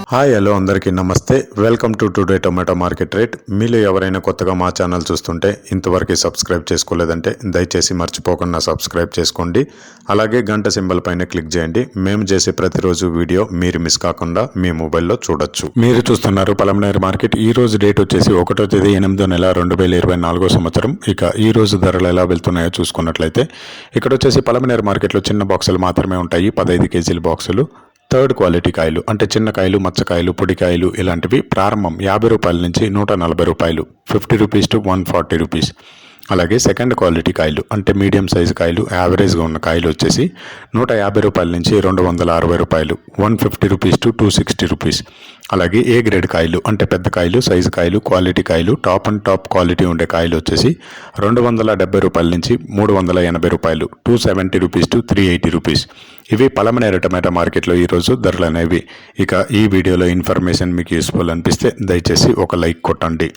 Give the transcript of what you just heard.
Hi hello అందరికీ నమస్తే. Welcome to today tomato market rate. మీలో ఎవరైనా కొత్తగా మా ఛానల్ చూస్తుంటే ఇంతవరకు సబ్స్క్రైబ్ చేసుకోలేదంటే దయచేసి మర్చిపోకుండా సబ్స్క్రైబ్ చేసుకోండి. అలాగే గంట సింబల్ పైన క్లిక్ చేయండి. మేము చేసే ప్రతిరోజు వీడియో మీరు మిస్ కాకుండా మీ మొబైల్లో చూడొచ్చు. మీరు చూస్తున్నారు పలమనేరు మార్కెట్. ఈ రోజు డేట్ వచ్చేసి 1వ తేదీ 8వ నెల 2024 సంవత్సరం. ఇక ఈ రోజు ధరలు ఎలా వెళ్తున్నాయో చూసుకున్నట్లయితే ఇక్కడ వచ్చేసి పలమనేరు మార్కెట్లో చిన్న బాక్సులు మాత్రమే ఉంటాయి. 15 కేజీల బాక్సులు. థర్డ్ క్వాలిటీ కాయలు అంటే చిన్న కాయలు, మచ్చకాయలు, పొడికాయలు ఇలాంటివి ప్రారంభం 50 రూపాయల నుంచి 140 రూపాయలు, 50 రూపీస్ టు 140 రూపీస్. అలాగే సెకండ్ క్వాలిటీ కాయలు అంటే మీడియం సైజు కాయలు, యావరేజ్గా ఉన్న కాయలు వచ్చేసి 150 రూపాయల నుంచి 260 రూపాయలు, 150 రూపీస్ టు 260 రూపీస్. అలాగే ఏ గ్రేడ్ కాయలు అంటే పెద్ద కాయలు, సైజు కాయలు, క్వాలిటీ కాయలు, టాప్ అండ్ టాప్ క్వాలిటీ ఉండే కాయలు వచ్చేసి 270 రూపాయల నుంచి 380 రూపాయలు, 270 రూపీస్ టు 380 రూపీస్. ఇవి పలమనేరు టమాటా మార్కెట్లో ఈరోజు ధరలు అనేవి. ఇక ఈ వీడియోలో ఇన్ఫర్మేషన్ మీకు యూస్ఫుల్ అనిపిస్తే దయచేసి ఒక లైక్ కొట్టండి.